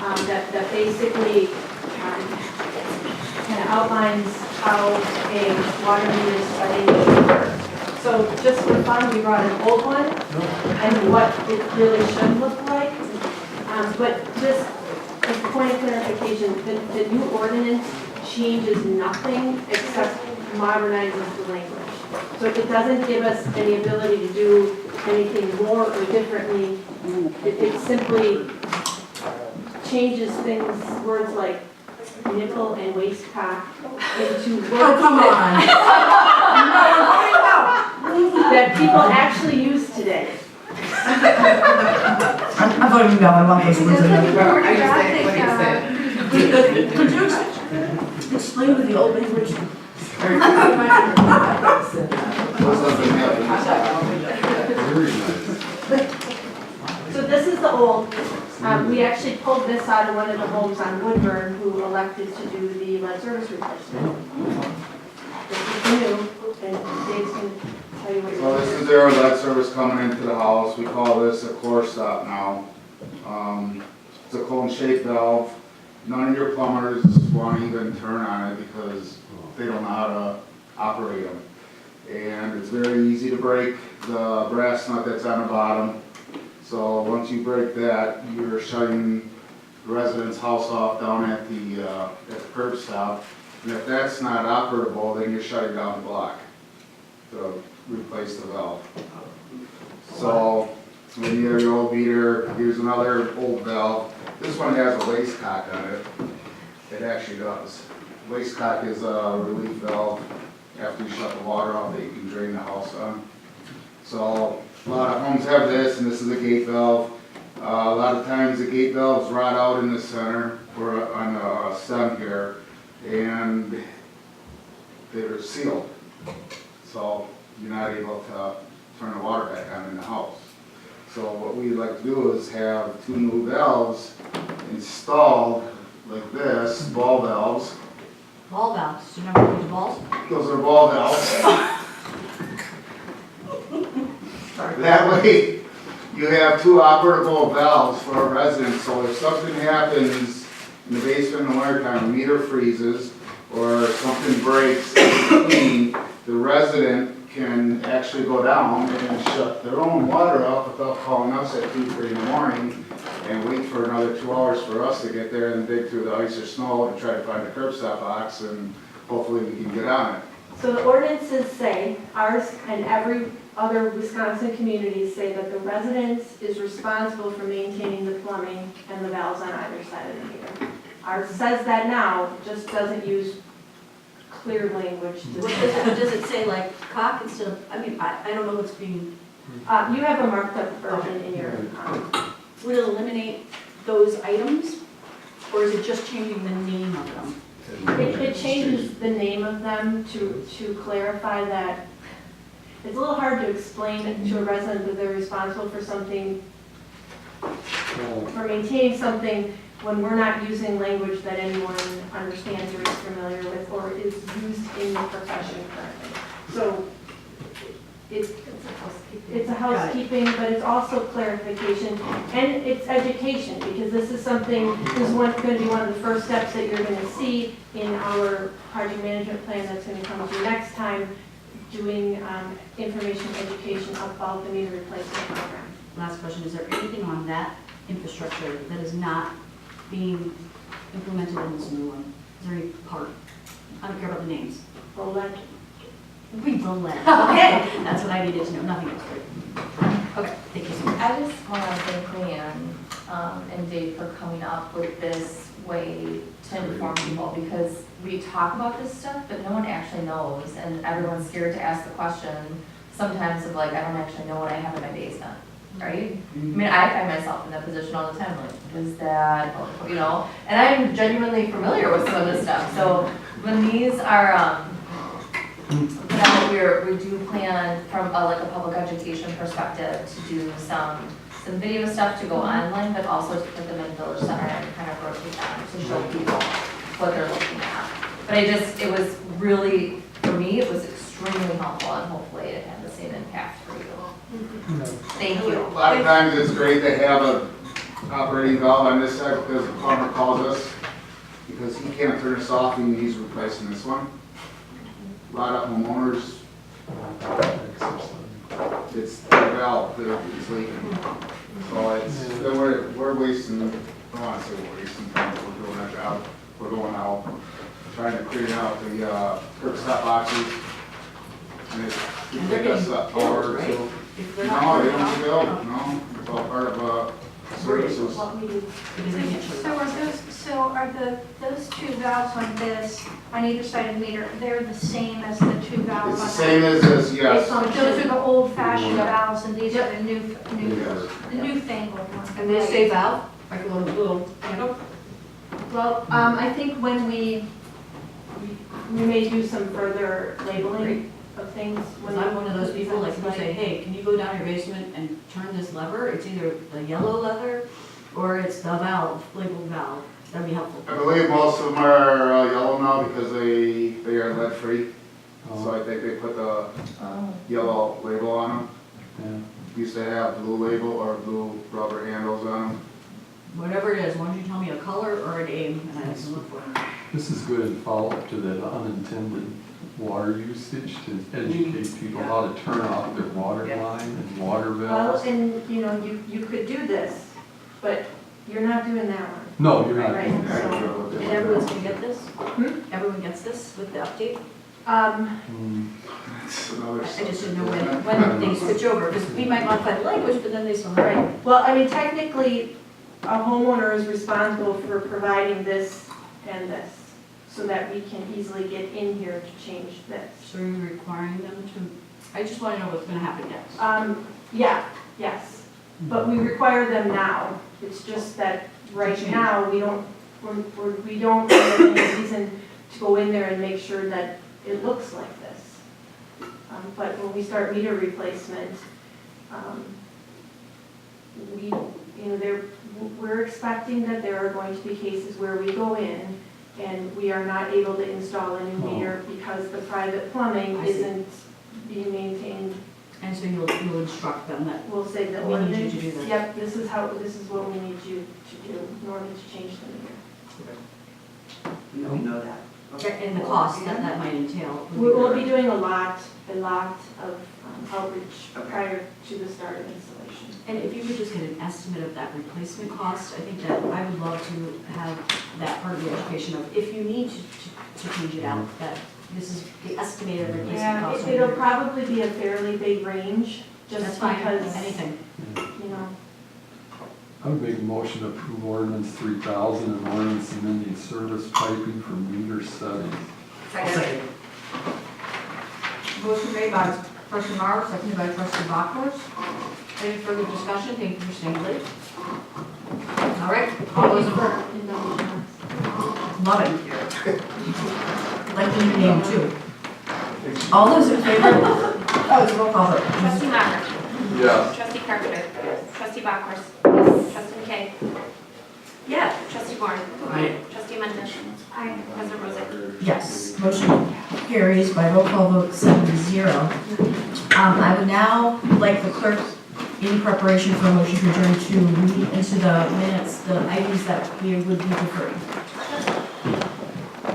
that basically kind of outlines how a water meter study should work. So just for fun, we brought an old one and what it really should look like. But just as a point of clarification, the new ordinance changes nothing except modernizes the language. So it doesn't give us any ability to do anything more or differently. It simply changes things, words like nickel and waste pack into words that people actually use today. I'm voting no, I want those words in there. I just say, what do you say? Could you explain to the old language? So this is the old. We actually pulled this out of one of the homes on Woodburn who elected to do the lead service replacement. This is the new, and Dave's going to tell you what So you're this doing. is their lead service coming into the house. We call this a core stop now. It's a cone shaped valve. None of your plumbers want to even turn on it because they don't know how to operate them. And it's very easy to break the brass nut that's on the bottom. So once you break that, you're shutting the resident's house off down at the curb stop. And if that's not operable, then you're shutting down the block to replace the valve. So when you have your old meter, here's another old valve. This one has a waste cock on it. It actually does. Waste cock is a relief valve after you shut the water off that you can drain the house on. So a lot of homes have this, and this is a gate valve. A lot of times the gate valves rot out in the center or on the stem here, and they're sealed. So you're not able to turn the water back on in the house. So what we like to do is have two new valves installed like this, ball valves. Ball valves, do you remember those balls? Those are ball valves. That way you have two operable valves for a resident, so if something happens in the basement in the wintertime, the meter freezes, or something breaks in between, the resident can actually go down and shut their own water off without calling us at 2, 3 in the morning and wait for another 2 hours for us to get there and dig through the ice or snow and try to find a curb stop box, and hopefully we can get on it. So the ordinances say, ours and every other Wisconsin communities say that the residence is responsible for maintaining the plumbing and the valves on either side of the meter. Ours says that now, just doesn't use clear language to What say that. does it say, like cock instead of, I mean, I don't know what's being, You have a marked up version in your, would it eliminate those items? Or is it just changing the name of them? it changes the name of them to clarify that. It's a little hard to explain to a resident that they're responsible for something, for maintaining something when we're not using language that anyone understands or is familiar with or is used in the profession currently. So it's a housekeeping, but it's also clarification and it's education, because this is something, this is going to be one of the first steps that you're going to see in our project management plan that's going to come to you next time, doing information education about the meter replacement program. Last question, is there anything on that infrastructure that is not being implemented in this new one? Is there any part? I don't care about the names. Roland? We will let. Okay, that's what I needed to know, nothing else. Okay, thank you so much. I just want to thank Leanne and Dave for coming up with this way to inform people, because we talk about this stuff, but no one actually knows, and everyone's scared to ask the question sometimes of like, I don't actually know what I have in my basement, right? I mean, I find myself in that position all the time, like, is that, you know, and I'm genuinely familiar with some of this stuff. So when these are, we do plan from like a public education perspective to do some video stuff to go online, but also to put them in Village Center and kind of rotate them to show people what they're looking at. But it was really, for me, it was extremely helpful, and hopefully it had the same impact for you. Thank you. A lot of times it's great to have a operating valve on this side because the plumber calls us, because he can't turn this off and he's replacing this one. A lot of homeowners, it's the valve that is leaking. So it's, then we're wasting, I don't want to say we're wasting time, but we're doing our job. We're going out, trying to clean out the curb stop boxes. And it take us an hour or two. If they're No, not. they don't go, no, it's all part of, services. What we do, because they can't show So it. are those two valves on this, on either side of the meter, they're the same as the two valves It's on the same that? as this, yes. So those are the old fashioned Yeah. valves and these are the Yes. newfangled ones. And they say valve, like a little handle. Well, I think when we may do some further labeling of things. When I'm one of those people, like, who say, hey, can you go down your basement and turn this lever? It's either the yellow lever or it's the valve, labeled valve. That'd be helpful. I believe most of them are yellow now because they are lead free. So I think they put the Oh. yellow label on Yeah. them. Used to have blue label or blue rubber handles on them. Whatever it is, why don't you tell me a color or a name and I can look for it. This is good in follow-up to that unintended water usage to educate people how to turn off their water Yeah. line and water Well, valves. and, you know, you could do this, but you're not doing that one. No, you're not Right. doing I that. don't know what they And want. everyone's gonna get this? Hmm? Everyone gets this with the update? Mm. It's another I just didn't know subject. when things switch over, because we might modify the language, but then they still. Right, well, I mean, technically, a homeowner is responsible for providing this and this, so that we can easily get in here to change this. So are you requiring them to, I just wanna know what's gonna happen next. Yeah, yes, but we require them now. It's just that right now, we don't have any reason to go in there and make sure that it looks like this. But when we start meter replacement, we're expecting that there are going to be cases where we go in and we are not able to install a new meter because the private plumbing I see. isn't being maintained. And so you'll instruct them that, We'll say that We need you to ordinance, do this. yep, this is what we need you to do in order to change the meter. We know that. Okay. and the cost that might entail. We'll be doing a lot of outreach prior to the start of installation. And if you could just get an estimate of that replacement cost, I think that I would love to have that part of the education of, if you need to change it out, that this is the estimated replacement Yeah, cost. it'll probably be a fairly big range, That's just fine, because, anything. you know, I would make a motion to approve ordinance 3000 and ordinance amending service piping for meter settings. Second. Motion made by trustee Morrow, seconded by trustee Bachhorst. Any further discussion? Thank you for staying late. All right, all those in favor? indulgence. Love it. Like the new name too. All those in favor? Oh, it's a roll call vote. Trustee Maher. Yes. Trustee Carpenter. Trustee Bachhorst. Trustee McKay. Yeah. Trustee Warren. Aye. Trustee Mendes. Aye. President Rosick. Yes, motion carries by roll call vote 7-0. I would now like the clerk, in preparation for a motion to adjourn, to read into the minutes the items that we would be deferring.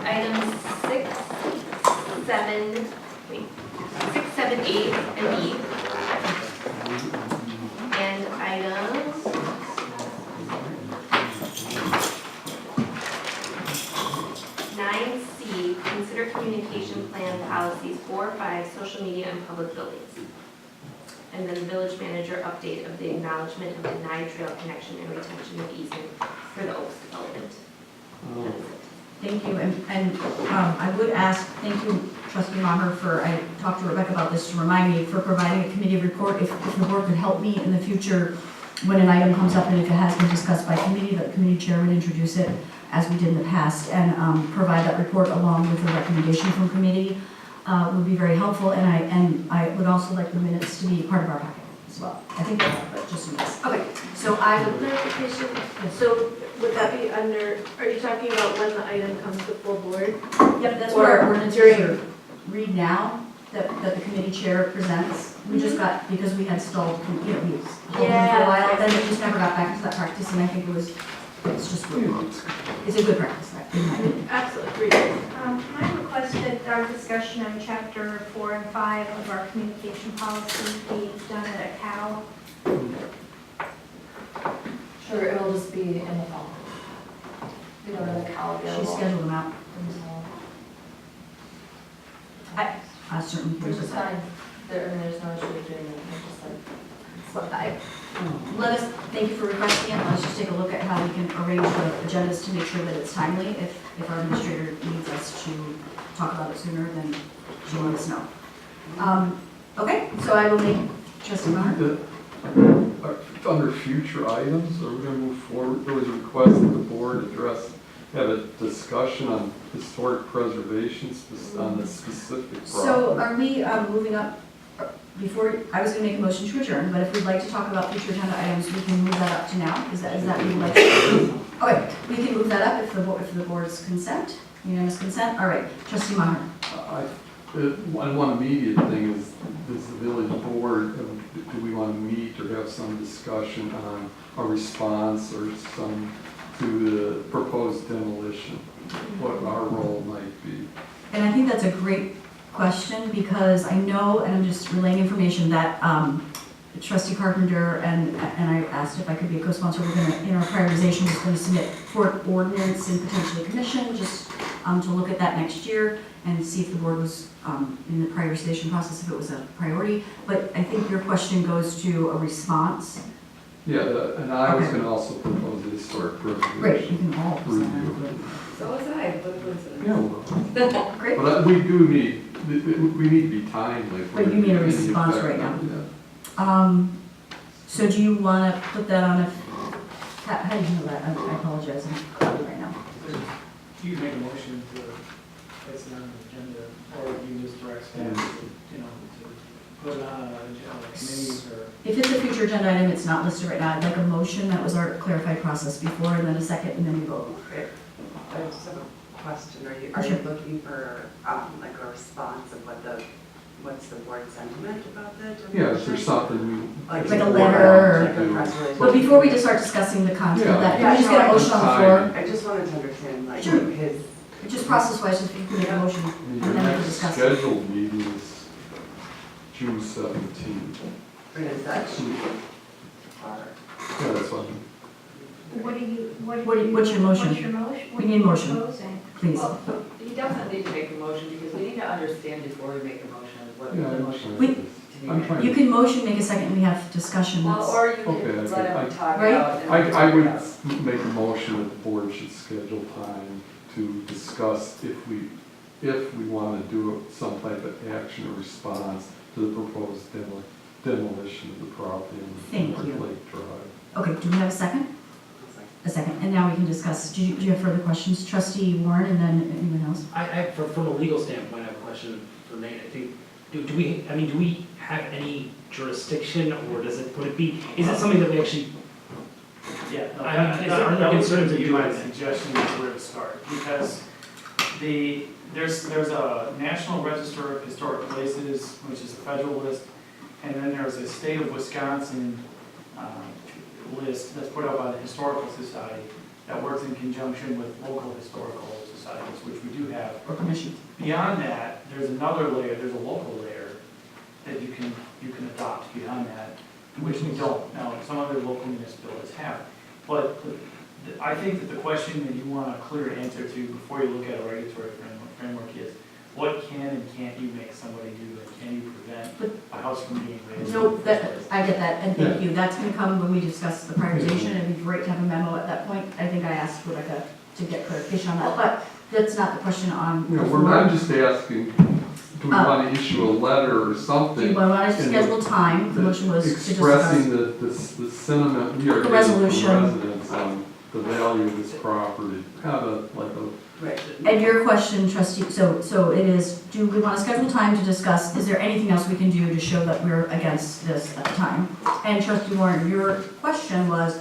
Items 6, 7, 8, and B. And items 9C, consider communication plan policies 4, 5, social media and public buildings. And then the village manager update of the acknowledgement of denied trail connection and retention of easement for the Oaks development. That is it. Thank you, and I would ask, thank you, trustee Maher, for, I talked to Rebecca about this to remind me, for providing a committee report. If the board could help me in the future, when an item comes up and if it has been discussed by committee, the committee chair would introduce it as we did in the past and provide that report along with a recommendation from committee would be very helpful. And I would also like the minutes to be part of our packet as well. I think they are, but just in case. Okay, so I would. Clarification, so would that be under, are you talking about when the item comes to full board? Yep, that's Or what our ordinance during- is. Read now, that the committee chair presents. We just got, because we had stalled, we held them for a Yeah. while, then it just never got back to that practice, and I think it's just, it's a good practice, in my opinion. Absolutely. Can I request that our discussion on chapter 4 and 5 of our communication policy be done at a COW? Sure, it'll just be in the fall. We don't have a cow She available scheduled them out. until. I certainly. Which is fine. There's no issue with doing it, it's just like, it's what Let us, thank you for requesting it, let's just take a look at how we can arrange the agendas to make sure that it's timely. If our administrator needs us to talk about it sooner, then she'll let us know. Okay, so I will make trustee Maher. Under future items, are we gonna move forward? There was a request that the board have a discussion on historic preservation on the specific property. So are we moving up, before, I was gonna make a motion to adjourn, but if we'd like to talk about future agenda items, we can move that up to now. Is that what you'd like to do? Okay, we can move that up if the board's consent, unanimous consent. All right, trustee Maher. One immediate thing is the village board, do we want to meet or have some discussion on a response or some to the proposed demolition? What our role might be? And I think that's a great question, because I know, and I'm just relaying information, that trustee Carpenter and I asked if I could be a co-sponsor. We're gonna, in our prioritization, we're going to submit for an ordinance and potentially commission, just to look at that next year and see if the board was in the prioritization process, if it was a priority. But I think your question goes to a response. Yeah, and I was Okay. going to also propose a historic preservation. Great, you can all present. Review. So was I, what a coincidence. Yeah, well, Great. but we do need, we need to be timely. But you need a response right now. Yeah. So do you want to put that on how do you handle that? I apologize, I'm cloudy right now. You can make a motion to place it on the agenda, or you can just direct staff to, to put it on a committee or. If it's a future agenda item, it's not listed right now. I'd like a motion, that was our clarified process before, and then a second, and then you vote. I just have a question. Are you Sure. looking for like a response of what's the board sentiment about the demolition? Yeah, is there something we? Like a letter or- Like a press release? But before we just start discussing the content of that, can we just get a motion on the floor? I just wanted to understand like Sure. his. Just process-wise, if you can make a motion, and Your then we can next discuss it. scheduled meeting is June 17th. Or is that far? Yeah, that's fine. What's your motion? What's your motion? We need a motion. What are you proposing? Please. Well, he doesn't need to make a motion because we need to understand before we make a motion what Yeah, the I'm motion fine We- is with to this. be I'm made. fine. You can motion, make a second, and we have discussion. Well, That's- or you Okay, can okay. let him talk Right? it out. and I figure would it out. make a motion that the board should schedule time to discuss if we want to do some type of action or response to the proposed demolition of the property Thank on you. North Lake Drive. Okay, do we have a second? A second, and now we can discuss. Do you have further questions? Trustee Warren, and then anyone else? From a legal standpoint, I have a question for Nate. I think, do we have any jurisdiction, or is it something that we actually? Yeah, are there concerns that you my have? suggestion is where to start, because there's a National Register of Historic Places, which is a federal list, and then there's a state of Wisconsin list that's put out by the Historical Society that works in conjunction with local historical societies, which we do have. Or commission? Beyond that, there's another layer, there's a local layer that you can adopt beyond that, which we don't. Now, some other local municipalities have. But I think that the question that you want a clear answer to before you look at a regulatory framework is, what can and can't you make somebody do, and can you prevent a house from being raised? No, I get that, and thank you. That's gonna come when we discuss the prioritization, and it'd be great to have a memo at that point. I think I asked Rebecca to get clarification on that, but that's not the question on the I'm floor. just asking, do we want to issue a letter or Do something? you want to schedule time? The motion was to discuss. Expressing the sentiment we are The getting resolution. from residents on the value of this property. Kind of like a, Right. And your question, trustee, so it is, do we want to schedule time to discuss, is there anything else we can do to show that we're against this at the time? And trustee Warren, your question was,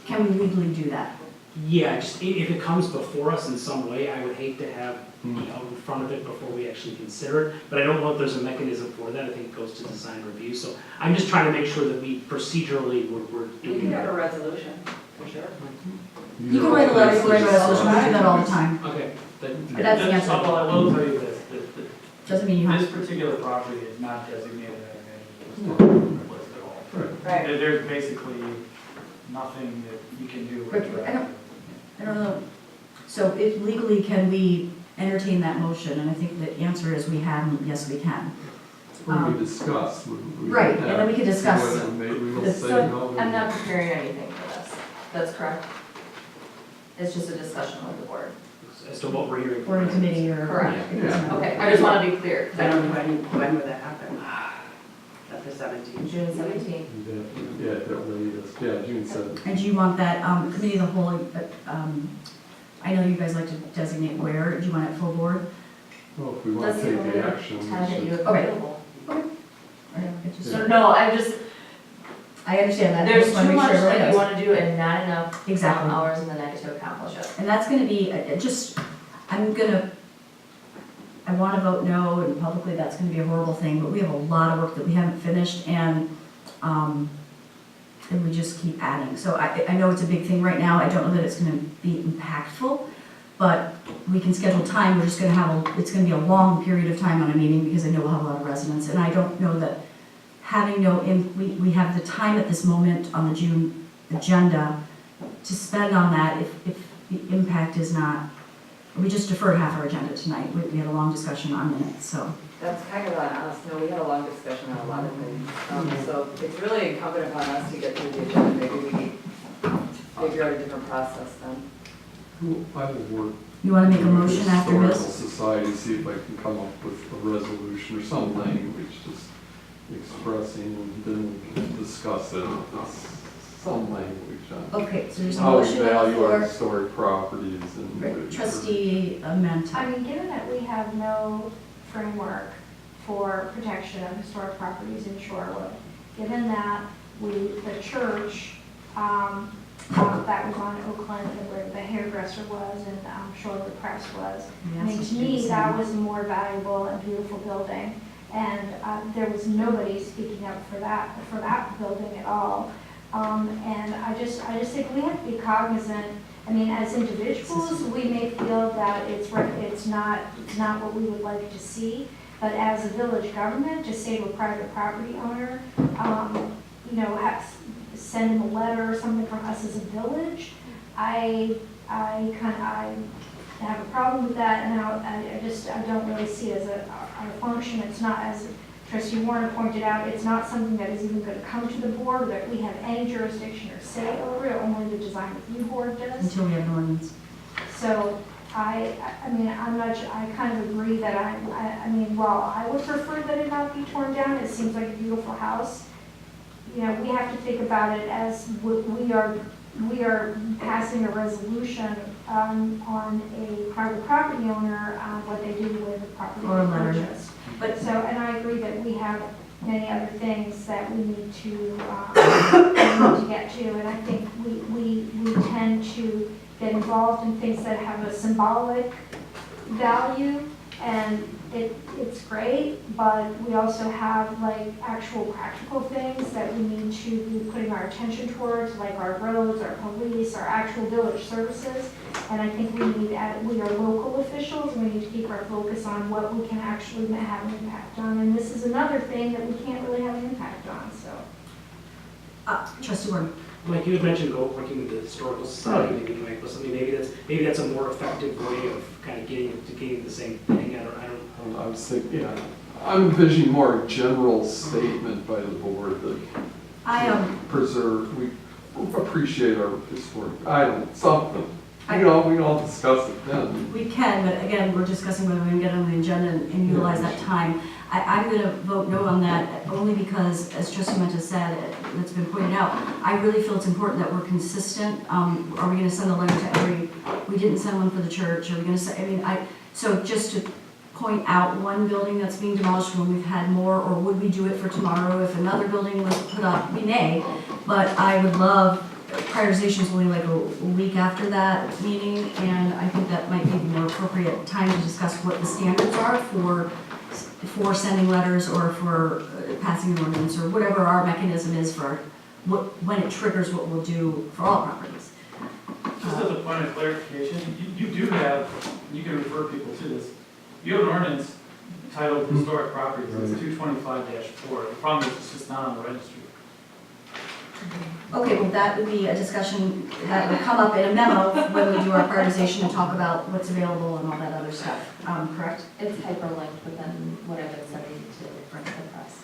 can we legally do that? Yeah, just if it comes before us in some way, I would hate to have Hmm. be out in front of it before we actually consider it. But I don't know if there's a mechanism for that. I think it goes to design review. So I'm just trying to make sure that we procedurally, we're You doing can have a that. resolution, for sure. You can write a letter, you can write a resolution, we do that all the time. Okay, But that's the answer. Well, I will tell you this, that Doesn't mean you have this to. particular property is not designated as a management list at all. Right. There's basically nothing that you can do But with I don't know, so if legally, can we entertain that motion? And I think the answer is we have, and yes, we can. Or we discuss. Right, and then we can discuss. And maybe we will the- say So no. I'm not preparing anything for this. That's correct. It's just a discussion with the board. as to what we're hearing. Or in committee or. Correct. Yeah. Okay, I just want to be clear. 'cause I When, don't- when would that happen? At the 17th? June 17th. Yeah, at the latest, yeah, June 7th. And do you want that, committee of the whole, I know you guys like to designate where, do you want it full board? Well, if we want That's to the take only the action, we time that you should. have Okay. available. So, No, I just, I understand that. I there's just wanna too make much sure everybody that you knows. want to do and not enough Exactly. hours in the night to accomplish it. And that's gonna be, I wanna vote no, and publicly that's gonna be a horrible thing, but we have a lot of work that we haven't finished, and we just keep adding. So I know it's a big thing right now, I don't know that it's gonna be impactful, but we can schedule time, we're just gonna have, it's gonna be a long period of time on a meeting, because I know we'll have a lot of residents, and I don't know that having we have the time at this moment on the June agenda to spend on that if the impact is not, we just deferred half our agenda tonight. We had a long discussion on minutes, so. That's kind of on us. No, we had a long discussion on a lot of things. So it's really incumbent upon us to get through the agenda. Maybe we need to figure out a different process then. I will work. You want to make a motion after Historical this? Society, see if I can come up with a resolution or some language, just expressing, and then we can discuss it. It's some language on Okay, so there's a how we motion on the value our floor. historic properties and. Right, Trustee Menta. I mean, given that we have no framework for protection of historic properties in Shorewood, given that the church, that was on Oakland, where the hairdresser was and Shorewood Press was, I mean, to me, that was a more valuable and beautiful building. And there was nobody speaking up for that building at all. And I just think we have to be cognizant. I mean, as individuals, we may feel that it's not what we would like to see. But as a village government, to say to a private property owner, send them a letter or something from us as a village, I have a problem with that, and I don't really see it as a function. It's not, as Trustee Warner pointed out, it's not something that is even going to come to the board, that we have any jurisdiction or say over it, only the design review board does. Until we have an ordinance. So I mean, I'm not, I kind of agree that I mean, while I would prefer that it not be torn down, it seems like a beautiful house. We have to think about it as we are passing a resolution on a private property owner, what they do with the property Or a they letter. purchase. But so, and I agree that we have many other things that we need to get to, and I think we tend to get involved in things that have a symbolic value, and it's great, but we also have like actual practical things that we need to be putting our attention towards, like our roads, our police, our actual village services. And I think we are local officials, we need to keep our focus on what we can actually have an impact on. And this is another thing that we can't really have an impact on, so. Trustee Warner. Mike, you had mentioned working with the historical society, maybe come up with something, maybe that's a more effective way of kind of getting the same thing. I don't. I was thinking, yeah, I'm envisioning more a general statement by the board that we appreciate our historic, something. We can all discuss it then. We can, but again, we're discussing whether we can get on the agenda and utilize that time. I'm going to vote no on that only because, as Trustee Menta said, it's been pointed out, I really feel it's important that we're consistent. Are we going to send a letter to we didn't send one for the church, are we going to say, so just to point out one building that's being demolished when we've had more, or would we do it for tomorrow if another building was put up? We may, but I would love prioritization is only like a week after that meeting, and I think that might be the more appropriate time to discuss what the standards are for sending letters or for passing an ordinance or whatever our mechanism is for when it triggers what we'll do for all properties. Just as a point of clarification, you do have, you can refer people to this, you have an ordinance titled Historic Properties, it's 225-4. The problem is it's just not on the registry. Okay, well, that would be a discussion that would come up in a memo when we do our prioritization and talk about what's available and all that other stuff, correct? It's hyperlinked within what I've been sending to the press.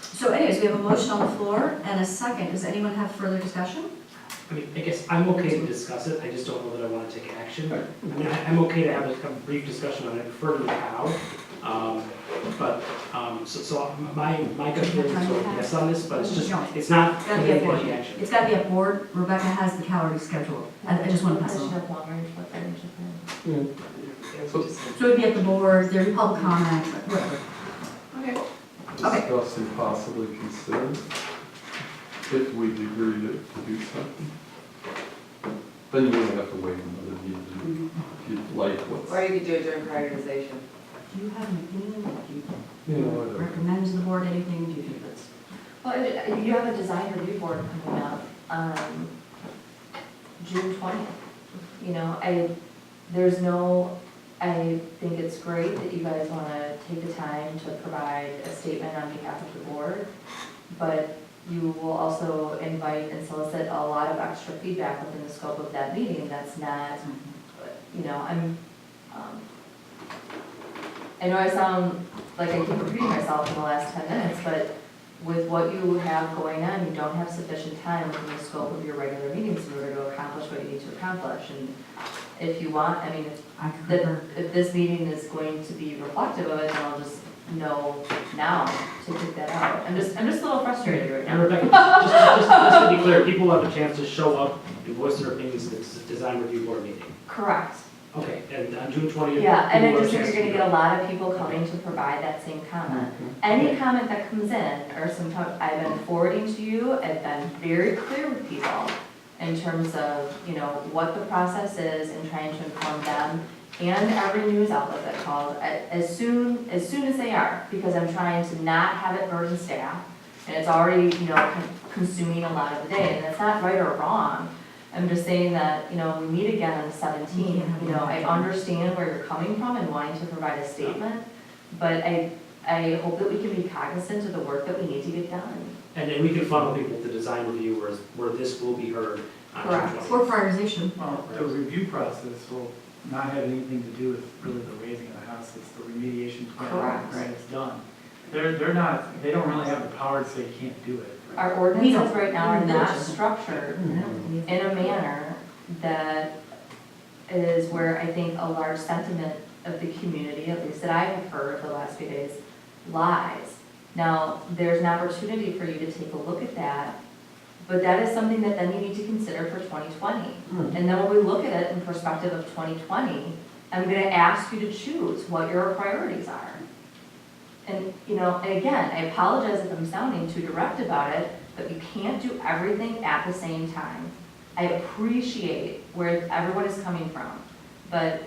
So anyways, we have a motion on the floor and a second. Does anyone have further discussion? I mean, I guess I'm okay to discuss it, I just don't know that I want to take action. I mean, I'm okay to have a brief discussion on it, further the how. So my gut feeling is sort of yes on this, but it's just, it's not It's gotta be a board. any action. It's gotta be a board. Rebecca has the calorie scheduled. I just want to pass it on. So it would be at the board, there'd be public comment, whatever. Okay. Okay. Discuss and possibly consider if we agree to do something. Then you wouldn't have to wait another meeting if you'd like what's. Or you could do it during prioritization. Do you have an opinion? Do You you know, whatever. recommend to the board anything? Do you think that's? Well, you have a design review board coming up on June 20th. You know, I think it's great that you guys want to take the time to provide a statement on behalf of the board, but you will also invite and solicit a lot of extra feedback within the scope of that meeting. That's not, you know, I know I sound like I keep repeating myself in the last 10 minutes, but with what you have going on, you don't have sufficient time within the scope of your regular meetings in order to accomplish what you need to accomplish. And if you want, I mean, I concur. if this meeting is going to be reflective of it, then I'll just know now to take that out. I'm just a little frustrated right And now. Rebecca, just to be clear, people will have a chance to show up and voice their opinions at this design review board meeting. Correct. Okay, and on June 20th. Yeah, and I people will just have think a you're gonna chance get a lot of people coming to provide that same comment. Any comment that comes in, or I've been forwarding to you, I've been very clear with people in terms of, you know, what the process is and trying to inform them and every news outlet that called as soon as they are, because I'm trying to not have it burden staff, and it's already, you know, consuming a lot of the day, and that's not right or wrong. I'm just saying that, you know, we meet again on the 17th, you know, I understand where you're coming from and wanting to provide a statement, but I hope that we can be cognizant of the work that we need to get done. And then we can funnel people to design review where this will be heard on June Correct. 20th. For prioritization. Well, the review process will not have anything to do with really the raising of the house, it's the remediation plan. Correct. Right, it's done. They don't really have the power to say you can't do it. Our We ordinances don't. right now are not Village. structured Mm-hmm. in a manner that is where I think a large sentiment of the community, at least that I have heard of the last few days, lies. Now, there's an opportunity for you to take a look at that, but that is something that then you need to consider for 2020. And then when we look at it in perspective of 2020, I'm gonna ask you to choose what your priorities are. And, you know, and again, I apologize if I'm sounding too direct about it, but you can't do everything at the same time. I appreciate where everyone is coming from, but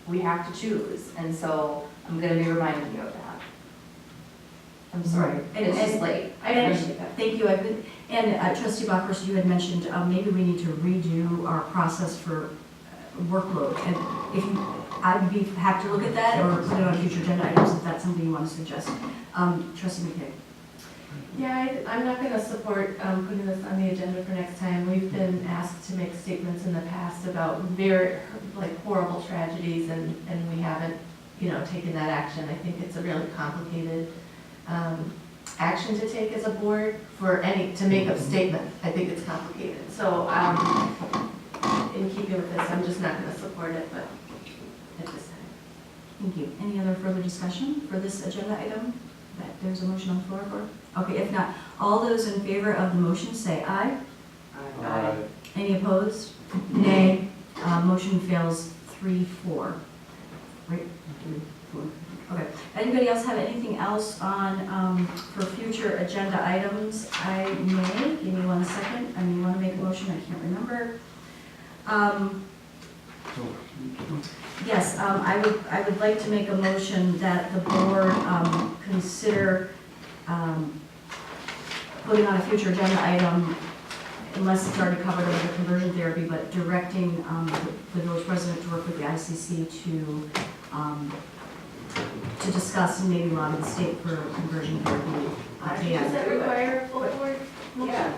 we have to choose, and so I'm gonna be reminding you of that. I'm sorry, Right. it's just late. I understand that. Thank you. And Trustee Bachhorst, you had mentioned maybe we need to redo our process for workload. And if you, I'd be happy to look at that or put it on future agenda items if that's something you want to suggest. Trustee McKay. Yeah, I'm not going to support putting this on the agenda for next time. We've been asked to make statements in the past about very, like, horrible tragedies, and we haven't, you know, taken that action. I think it's a really complicated action to take as a board to make a statement. I think it's complicated. So in keeping with this, I'm just not going to support it, but at this time. Thank you. Any other further discussion for this agenda item that there's a motion on the floor for? Okay, if not, all those in favor of the motion say aye. Aye. Any opposed? Nay. Motion fails 3-4. right? Okay, anybody else have anything else on, for future agenda items? I may, give me 1 second, I may want to make a motion, I can't remember. Yes, I would like to make a motion that the board consider putting on a future agenda item, unless it's already covered under the conversion therapy, but directing the village president to work with the ICC to discuss and maybe lobby the state for conversion therapy. Does that require a full board? Yeah.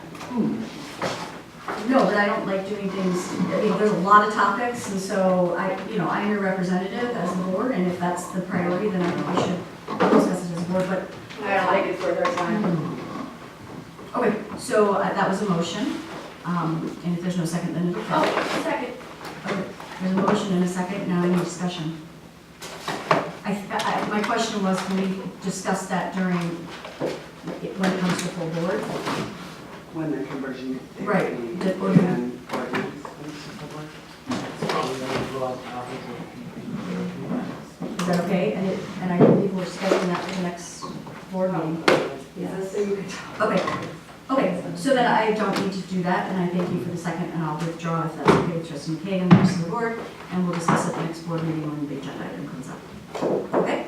No, but I don't like doing things, I mean, there's a lot of topics, and so I'm your representative as the board, and if that's the priority, then I think we should discuss it as a board, but. I don't like it's worth our time. Okay, so that was a motion, and if there's no second, then it's. Oh, second. Okay, there's a motion and a second, now any discussion? My question was, can we discuss that during, when it comes to full board? When the conversion therapy Right, the and ordinance. ordinance comes to the board. It's probably going to go out topic Is that okay? And I believe we're scheduling that for the next board meeting. Is this so you can talk? Okay, so then I don't need to do that, and I thank you for the second, and I'll withdraw if that's okay with Trustee McKay and the rest of the board, and we'll discuss it the next board meeting when the agenda item comes up. Okay?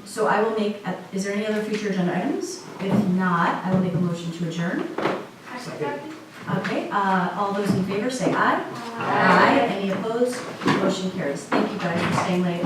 So I will make, is there any other future agenda items? If not, I will make a motion to adjourn. Second. Okay, all those in favor say aye. Aye. Any opposed? Motion carries. Thank you guys for staying late.